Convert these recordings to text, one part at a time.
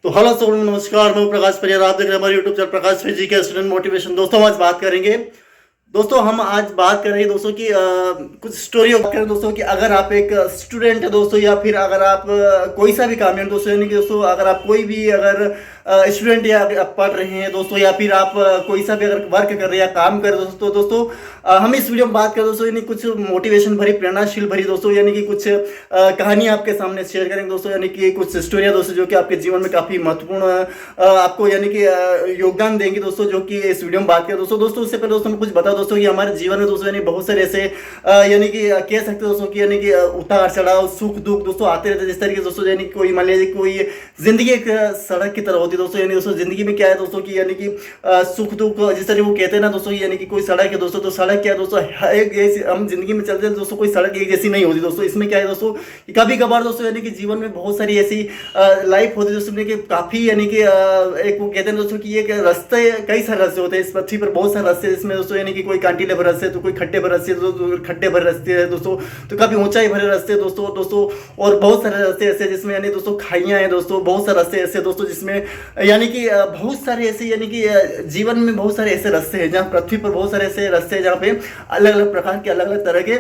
तो हेलो सो नमस्कार, मैं प्रकाश परियार। आप देख रहे हैं हमारे यूट्यूब चैनल प्रकाश जी के स्टूडेंट मोटिवेशन। दोस्तों हम आज बात करेंगे, हम आज बात करेंगे दोस्तों की कुछ स्टोरी करें दोस्तों कि अगर आप एक स्टूडेंट है दोस्तों, या फिर अगर आप कोई सा भी काम है दोस्तों, यानी कि दोस्तों अगर आप कोई भी अगर स्टूडेंट या आप पढ़ रहे हैं दोस्तों, या फिर आप कोई सा भी अगर वर्क कर रहे हैं या काम कर रहे हैं दोस्तों हम इस वीडियो में बात करें दोस्तों, यानी कुछ मोटिवेशन भरी, प्रेरणाशील भरी दोस्तों, यानी कि कुछ कहानी आपके सामने शेयर करेंगे दोस्तों, यानी कि कुछ स्टोरियां दोस्तों जो कि आपके जीवन में काफी महत्वपूर्ण आपको यानी कि योगदान देंगे दोस्तों, जो कि इस वीडियो में बात करें दोस्तों उससे पहले दोस्तों मैं कुछ बता दोस्तों कि हमारे जीवन में दोस्तों यानी बहुत सारे ऐसे यानी कि कह सकते हैं दोस्तों कि यानी कि उतार चढ़ाव, सुख दुख दोस्तों आते रहते हैं। जिस तरीके से दोस्तों यानी कोई मान लीजिए कोई जिंदगी एक सड़क की तरह होती है दोस्तों, यानी दोस्तों जिंदगी में क्या है दोस्तों कि यानी कि सुख दुख जिस तरह वो कहते हैं ना दोस्तों, यानी कि कोई सड़क है दोस्तों, तो सड़क क्या है दोस्तों, एक हम जिंदगी में चलते हैं दोस्तों, कोई सड़क एक जैसी नहीं होती दोस्तों। इसमें क्या है दोस्तों कि कभी कभार दोस्तों यानी कि जीवन में बहुत सारी ऐसी लाइफ होती है दोस्तों कि काफी यानी कि एक वो कहते हैं दोस्तों कि ये रास्ते, कई सारे रास्ते होते हैं इस पृथ्वी पर, बहुत सारे रास्ते इसमें दोस्तों, यानी कि कोई कांटीले भरे रास्ते, तो कोई खड्डे भरे रास्ते, तो खड्डे भरे रास्ते है दोस्तों, तो कभी ऊंचाई भरे रास्ते दोस्तों और बहुत सारे रास्ते ऐसे जिसमें यानी दोस्तों खाइयां हैं दोस्तों, बहुत सारे रास्ते ऐसे दोस्तों जिसमें यानी कि बहुत सारे ऐसे यानी कि जीवन में बहुत सारे ऐसे रास्ते हैं, जहाँ पृथ्वी पर बहुत सारे ऐसे रास्ते हैं जहाँ पे अलग अलग प्रकार के अलग अलग तरह के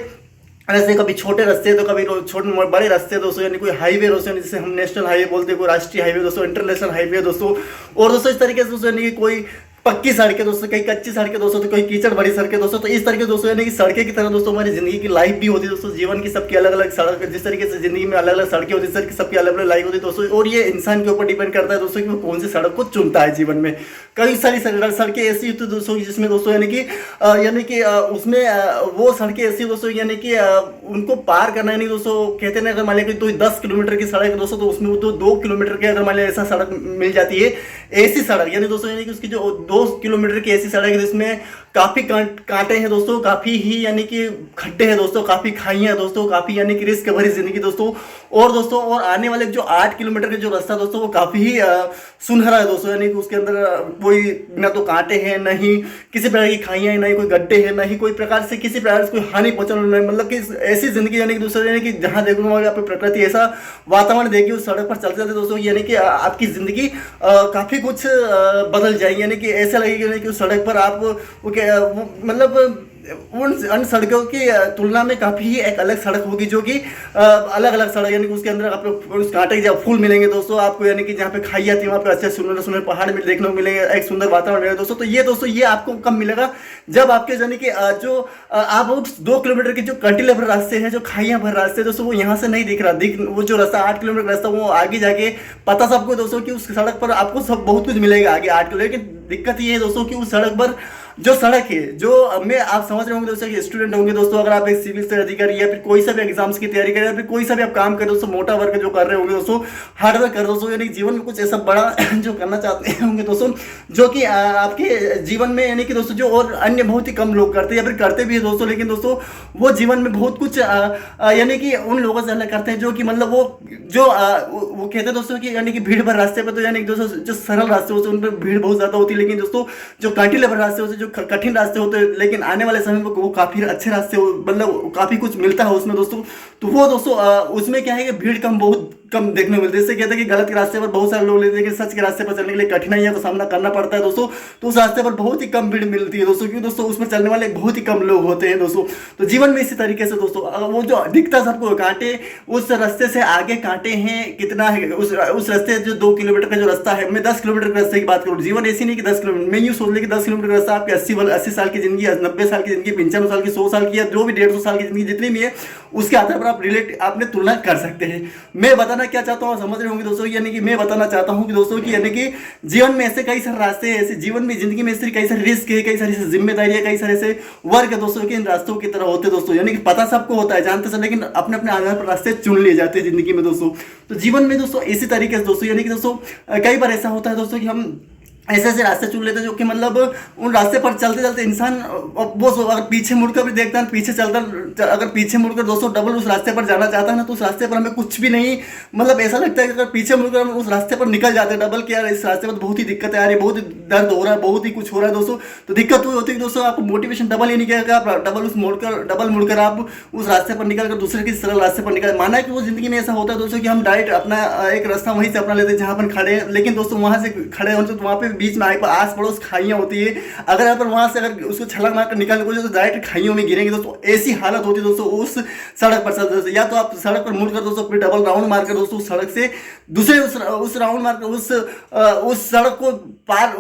ऐसे कभी छोटे रास्ते तो कभी छोटे बड़े रास्ते दोस्तों, यानी कोई हाईवे दोस्तों जिसे हम नेशनल हाईवे बोलते हैं, कोई राष्ट्रीय हाईवे दोस्तों, इंटरनेशनल हाईवे दोस्तों, और दोस्तों इस तरीके से दोस्तों यानी कि कोई पक्की सड़कें दोस्तों, कई कच्ची सड़कें दोस्तों, तो कोई कीचड़ भरी सड़कें दोस्तों। तो इस तरीके दोस्तों यानी कि सड़कें की तरह दोस्तों हमारी जिंदगी की लाइफ भी होती है दोस्तों, जीवन की सबकी अलग अलग सड़क, जिस तरीके से जिंदगी में अलग अलग सड़कें होती है, सर सबकी अलग अलग लाइफ होती है दोस्तों, और ये इंसान के ऊपर डिपेंड करता है दोस्तों कि वो कौन सी सड़क को चुनता है जीवन में। कई सारी सड़कें ऐसी होती है दोस्तों जिसमें दोस्तों यानी कि उसमें वो सड़कें ऐसी दोस्तों यानी कि उनको पार करना, यानी दोस्तों कहते हैं अगर मान लिया तो 10 किलोमीटर की सड़क है दोस्तों, तो उसमें तो 2 किलोमीटर के अगर मान लिया ऐसा सड़क मिल जाती है, ऐसी सड़क यानी दोस्तों यानी कि उसकी जो 2 किलोमीटर की ऐसी सड़क है जिसमें काफी कांटे हैं दोस्तों, काफी ही यानी कि खड्डे हैं दोस्तों, काफी खाइयां हैं दोस्तों, काफी यानी कि रिस्क भरी जिंदगी दोस्तों, और आने वाले जो 8 किलोमीटर का जो रास्ता दोस्तों वो काफी ही सुनहरा है दोस्तों, यानी कि उसके अंदर कोई ना तो कांटे हैं, ना ही किसी प्रकार की खाइयां हैं, ना ही कोई गड्ढे हैं, ना ही कोई प्रकार से किसी प्रकार से कोई हानि पहुंचाना, मतलब कि ऐसी जिंदगी यानी कि दोस्तों यानी कि जहां देखो आपकी प्रकृति ऐसा वातावरण देखिए उस सड़क पर चलते चलते दोस्तों, यानी कि आपकी जिंदगी काफी कुछ बदल जाएगी, यानी कि ऐसा लगेगा कि उस सड़क पर आप मतलब उन सड़कों की तुलना में काफ़ी ही एक अलग सड़क होगी, जो कि अलग अलग सड़क यानी कि उसके अंदर आपको उस कांटे के जब फूल मिलेंगे दोस्तों आपको, यानी कि जहाँ पे खाई जाती है वहाँ पे अच्छे सुंदर सुंदर पहाड़ में देखने को मिलेंगे, एक सुंदर वातावरण मिलेगा दोस्तों ये आपको कब मिलेगा, जब आपके यानी कि जो आप 2 किलोमीटर के जो कंटीले भर रास्ते हैं, जो खाइयाँ भर रास्ते हैं दोस्तों, वो यहाँ से नहीं दिख रहा, वो जो रास्ता 8 किलोमीटर का रास्ता वो आगे जाके पता सबको दोस्तों कि उस सड़क पर आपको सब बहुत कुछ मिलेगा आगे 8 किलोमीटर, लेकिन दिक्कत ये है दोस्तों कि उस सड़क पर जो सड़क है, जो में आप समझ रहे होंगे दोस्तों कि स्टूडेंट होंगे दोस्तों, अगर आप एक सिविल से अधिकारी या फिर कोई सा भी एग्जाम्स की तैयारी करें, या फिर कोई सा भी आप काम करें दोस्तों, मोटा वर्क जो कर रहे होंगे दोस्तों, हार्ड वर्क कर दोस्तों, यानी जीवन में कुछ ऐसा बड़ा जो करना चाहते होंगे दोस्तों, जो कि आपके जीवन में यानी कि दोस्तों जो और अन्य बहुत ही कम लोग करते हैं या फिर करते भी है दोस्तों, लेकिन दोस्तों वो जीवन में बहुत कुछ यानी कि उन लोगों से अलग करते हैं, जो कि मतलब वो कहते हैं दोस्तों कि यानी कि भीड़ भर रास्ते पर तो यानी कि दोस्तों जो सरल रास्ते होते हैं उन पर भीड़ बहुत ज्यादा होती है, लेकिन दोस्तों जो कांटीले भर रास्ते होते हैं, जो कठिन रास्ते होते हैं, लेकिन आने वाले समय में वो काफी अच्छे रास्ते, मतलब काफी कुछ मिलता है उसमें दोस्तों, तो वो दोस्तों उसमें क्या है कि भीड़ बहुत कम देखने को मिलती है। इससे कहते हैं कि गलत के रास्ते पर बहुत सारे लोग लेते हैं, लेकिन सच के रास्ते पर चलने के लिए कठिनाइयों का सामना करना पड़ता है दोस्तों, तो उस रास्ते पर बहुत ही कम भीड़ मिलती है दोस्तों, क्योंकि दोस्तों उसमें चलने वाले बहुत ही कम लोग होते हैं दोस्तों। तो जीवन में इसी तरीके से दोस्तों वो जो दिखता सबको कांटे, उस रास्ते से आगे कांटे हैं कितना है, उस रास्ते जो 2 किलोमीटर का जो रास्ता है, मैं 10 किलोमीटर के रास्ते की बात करूँ, जीवन ऐसी नहीं कि 10 किलोमीटर, मैं यूँ सोच ले कि 10 किलोमीटर का रास्ता आपके 80 साल की जिंदगी, 90 साल की जिंदगी, 95 साल की, 100 साल की, या जो भी 150 साल की जिंदगी जितनी भी है, उसके आधार पर आप आपने तुलना कर सकते हैं। मैं बताना क्या चाहता हूँ समझ रहे होंगे दोस्तों, यानी कि मैं बताना चाहता हूँ कि दोस्तों कि यानी कि जीवन में ऐसे कई सारे रास्ते हैं, ऐसे जीवन में जिंदगी में ऐसे कई सारे रिस्क है, कई सारी जिम्मेदारी है, कई सारे ऐसे वर्क है दोस्तों कि इन रास्तों की तरह होते दोस्तों, यानी कि पता सबको होता है, जानते सब, लेकिन अपने अपने आधार पर रास्ते चुन लिए जाते हैं जिंदगी में दोस्तों। तो जीवन में दोस्तों इसी तरीके से दोस्तों यानी कि दोस्तों कई बार ऐसा होता है दोस्तों कि हम ऐसे ऐसे रास्ते चुन लेते हैं जो कि मतलब उन रास्ते पर चलते चलते इंसान वो अगर पीछे मुड़कर भी देखता है, पीछे चलता, अगर पीछे मुड़कर दोस्तों डबल उस रास्ते पर जाना चाहता है ना, तो उस रास्ते पर हमें कुछ भी नहीं, मतलब ऐसा लगता है कि अगर पीछे मुड़कर हम उस रास्ते पर निकल जाते हैं डबल के, यार इस रास्ते पर बहुत ही दिक्कत आ रही है, बहुत ही दर्द हो रहा है, बहुत ही कुछ हो रहा है दोस्तों। तो दिक्कत हुई होती है दोस्तों, आपको मोटिवेशन डबल ही नहीं करेगा, आप डबल मुड़कर आप उस रास्ते पर निकल कर दूसरे के सरल रास्ते पर निकल। माना है कि वो जिंदगी में ऐसा होता है दोस्तों कि हम डायरेक्ट अपना एक रास्ता वहीं से अपना लेते हैं जहाँ पर खड़े हैं, लेकिन दोस्तों वहाँ से खड़े होते तो वहाँ पे बीच में आस पड़ोस खाइयाँ होती है, अगर आप वहाँ से अगर उसको छलांग मार कर निकालने को तो डायरेक्ट खाइयों में गिरेंगे दोस्तों। ऐसी हालत होती है दोस्तों उस सड़क पर चलते, या तो आप सड़क पर मुड़कर दोस्तों फिर डबल राउंड मारकर दोस्तों उस सड़क से दूसरे उस राउंड मारकर उस सड़क को पार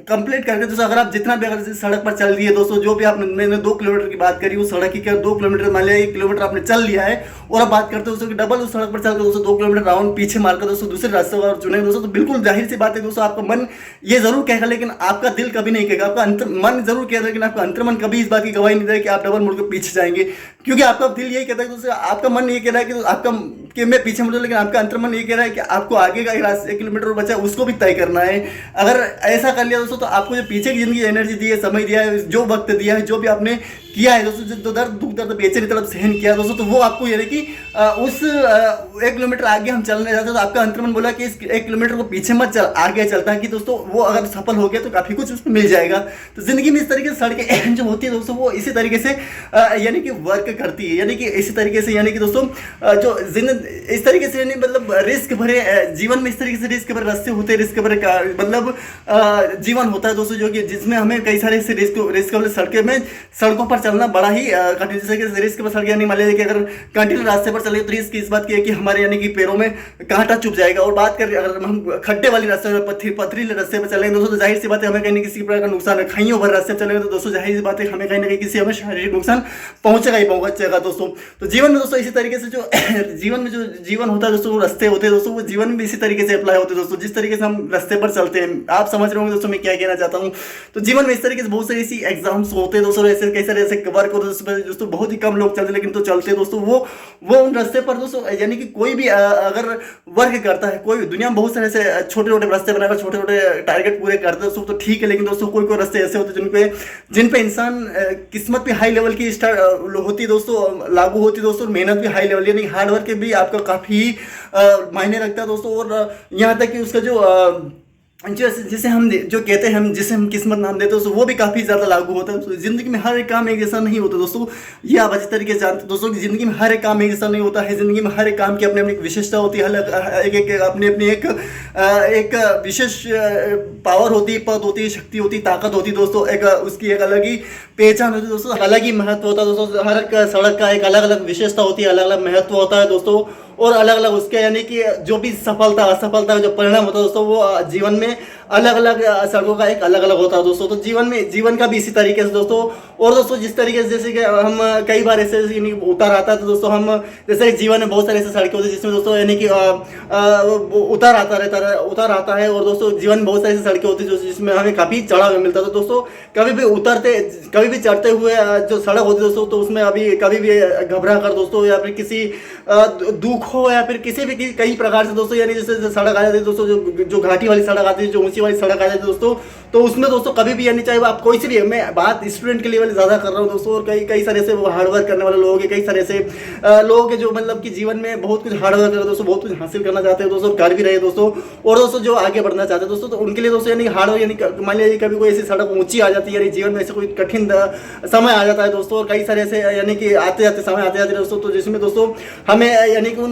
कंप्लीट करके दोस्तों, अगर आप जितना भी अगर सड़क पर चल रही है दोस्तों, जो भी आपने, मैंने 2 किलोमीटर की बात करी, उस सड़क की क्या 2 किलोमीटर मान लिया 1 किलोमीटर आपने चल लिया है, और अब बात करते हैं दोस्तों कि डबल उस सड़क पर चलकर दोस्तों 2 किलोमीटर राउंड पीछे मारकर दोस्तों दूसरे रास्ते को चुनेंगे दोस्तों, तो बिल्कुल जाहिर सी बात है दोस्तों, आपका मन ये जरूर कहेगा लेकिन आपका दिल कभी नहीं कहेगा, आपका मन जरूर कहेगा लेकिन आपका अंतर्मन कभी इस बात की गवाही नहीं देगा कि आप डबल मुड़कर पीछे जाएंगे, क्योंकि आपका दिल यही कहता है दोस्तों, आपका मन ये कह रहा है कि आपका कि मैं पीछे मुड़, लेकिन आपका अंतर्मन ये कह रहा है कि आपको आगे का 1 किलोमीटर बचा उसको भी तय करना है। अगर ऐसा कर लिया दोस्तों, तो आपको जो पीछे की जिंदगी एनर्जी दी है, समय दिया है, जो वक्त दिया है, जो भी आपने किया है दोस्तों, जो दर्द दुख दर्द बेचैनी तरफ सहन किया दोस्तों, तो वो आपको ये है कि उस 1 किलोमीटर आगे हम चलने जाते हैं, तो आपका अंतर्मन बोला कि इस 1 किलोमीटर को पीछे मत चल, आगे चलता है कि दोस्तों वो अगर सफल हो गया तो काफी कुछ उसमें मिल जाएगा। तो जिंदगी में इस तरीके से सड़कें जो होती है दोस्तों, वो इसी तरीके से यानी कि वर्क करती है, यानी कि इसी तरीके से, यानी कि दोस्तों जो इस तरीके से, यानी मतलब रिस्क भरे जीवन में इस तरीके से रिस्क भरे रास्ते होते हैं, रिस्क भरे मतलब जीवन होता है दोस्तों, जो कि जिसमें हमें कई सारे ऐसे रिस्क वाले सड़कों पर चलना बड़ा ही कठिन, जैसे कि रिस्क पर सड़क, यानी मान लीजिए कि अगर कंटिन्यू रास्ते पर चले तो रिस्क इस बात की है कि हमारे यानी कि पैरों में कांटा चुभ जाएगा, और बात करें अगर हम खड्डे वाली रास्ते पर पथरीले रास्ते पर चलेंगे दोस्तों, तो जाहिर सी बात है हमें कहीं ना किसी प्रकार का नुकसान है, खाइयों भर रास्ते पर चलेंगे तो दोस्तों जाहिर सी बात है हमें कहीं ना कहीं किसी हमें शारीरिक नुकसान पहुंचेगा ही पहुंचेगा दोस्तों। तो जीवन में दोस्तों इसी तरीके से जो जीवन में जो जीवन होता है दोस्तों, वो रास्ते होते हैं दोस्तों, वो जीवन में भी इसी तरीके से अप्लाई होते हैं दोस्तों, जिस तरीके से हम रास्ते पर चलते हैं। आप समझ रहे होंगे दोस्तों मैं क्या कहना चाहता हूँ। तो जीवन में इस तरीके से बहुत सारी ऐसी एग्जाम्स होते हैं दोस्तों, ऐसे कई सारे ऐसे वर्क होते हैं दोस्तों, बहुत ही कम लोग चलते हैं लेकिन तो चलते हैं दोस्तों, वो उन रास्ते पर दोस्तों, यानी कि कोई भी अगर वर्क करता है, कोई दुनिया में बहुत सारे ऐसे छोटे छोटे रास्ते बनाकर छोटे छोटे टारगेट पूरे करते हैं दोस्तों, तो ठीक है, लेकिन दोस्तों कोई कोई रास्ते ऐसे होते हैं जिन पे इंसान किस्मत भी हाई लेवल की होती है दोस्तों, लागू होती है दोस्तों, मेहनत भी हाई लेवल, यानी हार्ड वर्क भी आपका काफी मायने रखता है दोस्तों, और यहाँ तक कि उसका जो जिसे हम जो कहते हैं, हम जिसे हम किस्मत नाम देते हैं दोस्तों, वो भी काफ़ी ज़्यादा लागू होता है दोस्तों। जिंदगी में हर एक काम एक जैसा नहीं होता दोस्तों, ये आप अच्छी तरीके से जानते हैं दोस्तों कि जिंदगी में हर एक काम एक जैसा नहीं होता है। जिंदगी में हर एक काम की अपनी अपनी विशेषता होती है, अपनी अपनी एक विशेष पावर होती है, पद होती है, शक्ति होती है, ताकत होती है दोस्तों, एक उसकी एक अलग ही पहचान होती है दोस्तों, अलग ही महत्व होता है दोस्तों। हर एक सड़क का एक अलग अलग विशेषता होती है, अलग अलग महत्व होता है दोस्तों, और अलग अलग उसके यानी कि जो भी सफलता असफलता जो परिणाम होता है दोस्तों, वो जीवन में अलग अलग सड़कों का एक अलग अलग होता है दोस्तों। तो जीवन का भी इसी तरीके से दोस्तों, और दोस्तों जिस तरीके से जैसे कि हम कई बार ऐसे उतार आता है तो दोस्तों हम जैसे जीवन में बहुत सारे ऐसे सड़कें होती है जिसमें दोस्तों यानी कि उतार आता है, और दोस्तों जीवन में बहुत सारी ऐसी सड़कें होती है जिसमें हमें काफ़ी चढ़ाव मिलता है। तो दोस्तों कभी भी चढ़ते हुए जो सड़क होती है दोस्तों, तो उसमें अभी कभी भी घबरा कर दोस्तों, या फिर किसी दुख हो या फिर किसी भी कई प्रकार से दोस्तों, यानी जैसे सड़क आ जाती है दोस्तों, जो घाटी वाली सड़क आती है, जो ऊंची वाली सड़क आ जाती है दोस्तों, तो उसमें दोस्तों कभी भी यानी चाहे आप कोई सी भी, मैं बात स्टूडेंट के लेवल ज़्यादा कर रहा हूँ दोस्तों, और कई सारे ऐसे हार्डवर्क करने वाले लोग हैं, कई सारे ऐसे लोग हैं जो मतलब कि जीवन में बहुत कुछ हार्डवर्क कर दोस्तों, बहुत कुछ हासिल करना चाहते हैं दोस्तों, कर भी रहे दोस्तों, और दोस्तों जो आगे बढ़ना चाहते हैं दोस्तों, तो उनके लिए दोस्तों यानी हार्डवर्क, यानी मान लीजिए कभी कोई ऐसी सड़क ऊंची आ जाती है, यानी जीवन में ऐसे कोई कठिन समय आ जाता है दोस्तों, और कई सारे ऐसे यानी कि आते जाते दोस्तों, तो जिसमें दोस्तों हमें यानी कि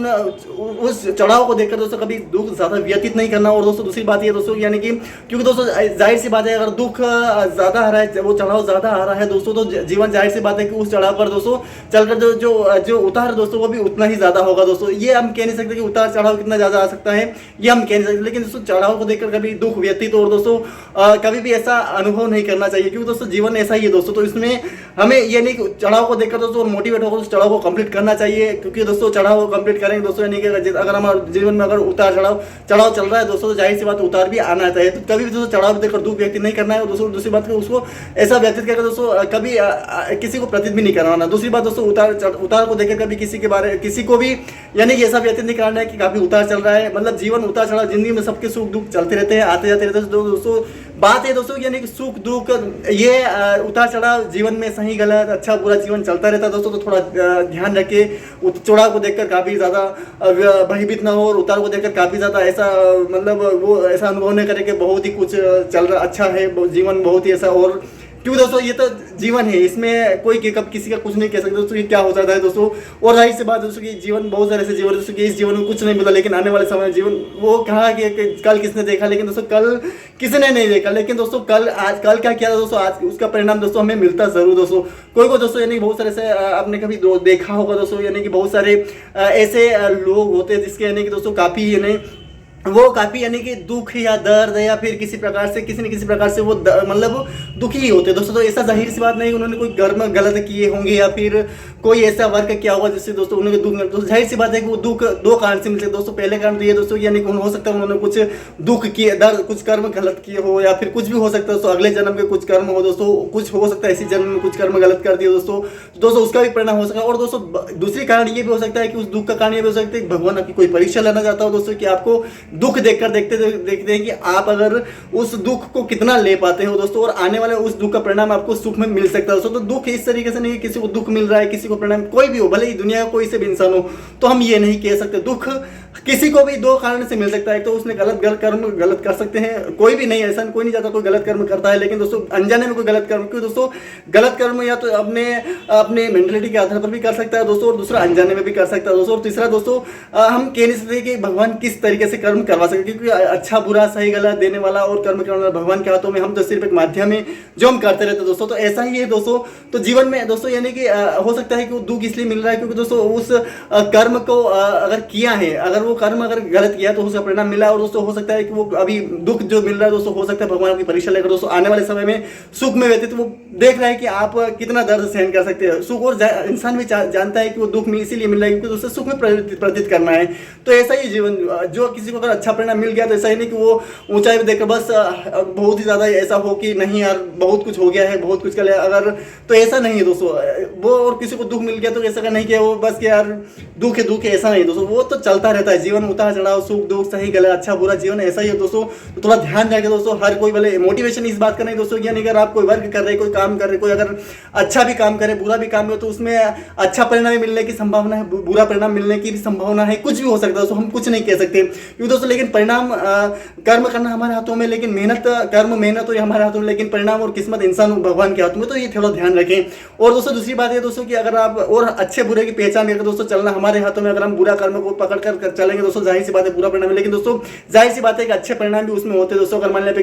उस चढ़ाव को देखकर दोस्तों कभी दुख ज़्यादा व्यतीत नहीं करना। और दोस्तों दूसरी बात ये दोस्तों यानी कि क्योंकि दोस्तों जाहिर सी बात है, अगर दुख ज़्यादा आ रहा है, वो चढ़ाव ज़्यादा आ रहा है दोस्तों, तो जीवन जाहिर सी बात है कि उस चढ़ाव पर दोस्तों चलकर जो उतार दोस्तों वो भी उतना ही ज़्यादा होगा दोस्तों। ये हम कह नहीं सकते कि उतार चढ़ाव कितना ज़्यादा आ सकता है, ये हम कह नहीं सकते, लेकिन दोस्तों चढ़ाव को देखकर कभी दुख व्यतीत और दोस्तों कभी भी ऐसा अनुभव नहीं करना चाहिए, क्योंकि दोस्तों जीवन ऐसा ही है दोस्तों। तो इसमें हमें ये नहीं चढ़ाव को देखकर दोस्तों मोटिवेट होकर उस चढ़ाव को कंप्लीट करना चाहिए, क्योंकि दोस्तों चढ़ाव को कंप्लीट करेंगे दोस्तों, यानी कि अगर हमारे जीवन में अगर उतार चढ़ाव चल रहा है दोस्तों, तो जाहिर सी बात उतार भी आना चाहिए। तो कभी भी दोस्तों चढ़ाव देखकर दुख व्यक्त नहीं करना है, दोस्तों दूसरी बात उसको ऐसा व्यतीत करके दोस्तों कभी किसी को प्रतित भी नहीं करवाना। दूसरी बात दोस्तों उतार को देखकर कभी किसी को भी यानी कि ऐसा व्यतीत नहीं करना है कि काफी उतार चल रहा है, मतलब जीवन उतार चढ़ाव, जिंदगी में सबके सुख दुख चलते रहते हैं, आते जाते रहते हैं दोस्तों। बात है दोस्तों, यानी कि सुख दुख ये उतार चढ़ाव जीवन में, सही गलत अच्छा बुरा जीवन चलता रहता है दोस्तों। तो थोड़ा ध्यान रखे, चढ़ाव को देखकर काफ़ी ज़्यादा भयभीत ना हो, और उतार को देखकर काफ़ी ज़्यादा ऐसा मतलब वो ऐसा अनुभव नहीं करे कि बहुत ही कुछ चल रहा अच्छा है जीवन, बहुत ही ऐसा। और क्यों दोस्तों, ये तो जीवन है, इसमें कोई कब किसी का कुछ नहीं कह सकते दोस्तों कि क्या हो जाता है दोस्तों। और जाहिर सी बात दोस्तों कि जीवन बहुत सारे ऐसे जीवन दोस्तों कि इस जीवन में कुछ नहीं मिला, लेकिन आने वाले समय में जीवन वो कहा कि कल किसने देखा, लेकिन दोस्तों कल किसी ने नहीं देखा, लेकिन दोस्तों कल कल क्या किया दोस्तों, आज उसका परिणाम दोस्तों हमें मिलता जरूर दोस्तों। कोई को दोस्तों यानी बहुत सारे ऐसे आपने कभी देखा होगा दोस्तों, यानी कि बहुत सारे ऐसे लोग होते हैं जिसके यानी कि दोस्तों काफ़ी यानी वो काफ़ी यानी कि दुख या दर्द या फिर किसी प्रकार से किसी न किसी प्रकार से वो मतलब दुखी ही होते हैं दोस्तों। तो ऐसा जाहिर सी बात नहीं उन्होंने कोई कर्म गलत किए होंगे या फिर कोई ऐसा वर्क किया होगा जिससे दोस्तों उन्हें दुख मिलता है। जाहिर सी बात है कि वो दुख दो कारण से मिलते हैं दोस्तों। पहले कारण तो ये दोस्तों यानी कि हो सकता है उन्होंने कुछ दुख किए, दर्द, कुछ कर्म गलत किए हो, या फिर कुछ भी हो सकता है दोस्तों अगले जन्म के कुछ कर्म हो दोस्तों, कुछ हो सकता है इसी जन्म में कुछ कर्म गलत कर दिए दोस्तों उसका भी परिणाम हो सकता है। और दोस्तों दूसरी कारण ये भी हो सकता है कि उस दुख का कारण ये भी हो सकता है कि भगवान आपकी कोई परीक्षा लेना चाहता हो दोस्तों, कि आपको दुख देखकर देखते हैं कि आप अगर उस दुख को कितना ले पाते हो दोस्तों, और आने वाले उस दुख का परिणाम आपको सुख में मिल सकता है दोस्तों। तो दुख इस तरीके से नहीं, किसी को दुख मिल रहा है, किसी को परिणाम कोई भी हो, भले ही दुनिया का कोई से भी इंसान हो, तो हम ये नहीं कह सकते। दुख किसी को भी दो कारण से मिल सकता है, तो उसने गलत कर्म गलत कर सकते हैं, कोई भी नहीं, ऐसा कोई नहीं चाहता कोई गलत कर्म करता है, लेकिन दोस्तों अनजाने में कोई गलत कर्म, क्यों दोस्तों गलत कर्म या तो अपने मेंटलिटी के आधार पर भी कर सकता है दोस्तों, और दूसरा अनजाने में भी कर सकता है दोस्तों। और तीसरा दोस्तों हम कह नहीं सकते कि भगवान किस तरीके से कर्म करवा सकते, क्योंकि अच्छा बुरा सही गलत देने वाला और कर्म करने वाला भगवान के हाथों में, हम तो सिर्फ एक माध्यम है जो हम करते रहते हैं दोस्तों। तो ऐसा ही है दोस्तों। तो जीवन में दोस्तों यानी कि हो सकता है कि वो दुख इसलिए मिल रहा है क्योंकि दोस्तों उस कर्म को अगर किया है, अगर वो कर्म अगर गलत किया तो उसका परिणाम मिला। और दोस्तों हो सकता है कि वो अभी दुख जो मिल रहा है दोस्तों, हो सकता है भगवान की परीक्षा लेकर दोस्तों आने वाले समय में सुख में व्यतीत वो देख रहा है कि आप कितना दर्द सहन कर सकते हैं। सुख और इंसान भी जानता है कि वो दुख में इसीलिए मिल रहा है क्योंकि दोस्तों सुख में प्रतीत करना है। तो ऐसा ही जीवन, जो किसी को अगर अच्छा परिणाम मिल गया तो ऐसा ही नहीं कि वो ऊंचाई पे देखकर बस बहुत ही ज्यादा ऐसा हो कि नहीं यार बहुत कुछ हो गया है, बहुत कुछ कर लिया, अगर तो ऐसा नहीं है दोस्तों वो। और किसी को दुख मिल गया तो ऐसा का नहीं किया वो बस कि यार दुख है, ऐसा नहीं दोस्तों। वो तो चलता रहता है जीवन, उतार चढ़ाव, सुख दुख, सही गलत अच्छा बुरा जीवन ऐसा ही है दोस्तों। तो थोड़ा ध्यान रखें दोस्तों। हर कोई भले मोटिवेशन इस बात का नहीं दोस्तों, यानी अगर आप कोई वर्क कर रहे, कोई काम कर रहे, कोई अगर अच्छा भी काम करे बुरा भी काम करे तो उसमें अच्छा परिणाम मिलने की संभावना है, बुरा परिणाम मिलने की भी संभावना है, कुछ भी हो सकता है दोस्तों, हम कुछ नहीं कह सकते क्योंकि दोस्तों। लेकिन परिणाम कर्म करना हमारे हाथों में, लेकिन मेहनत तो हमारे हाथों में, लेकिन परिणाम और किस्मत इंसान भगवान के हाथों में। तो ये थोड़ा ध्यान रखें। और दोस्तों दूसरी बात है दोस्तों कि अगर आप और अच्छे बुरे की पहचान करके दोस्तों चलना हमारे हाथों में, अगर हम बुरा कर्म को पकड़ कर चलेंगे दोस्तों जाहिर सी बात है बुरा परिणाम है, लेकिन दोस्तों जाहिर सी बात है कि अच्छे परिणाम भी उसमें होते हैं दोस्तों। अगर मान लें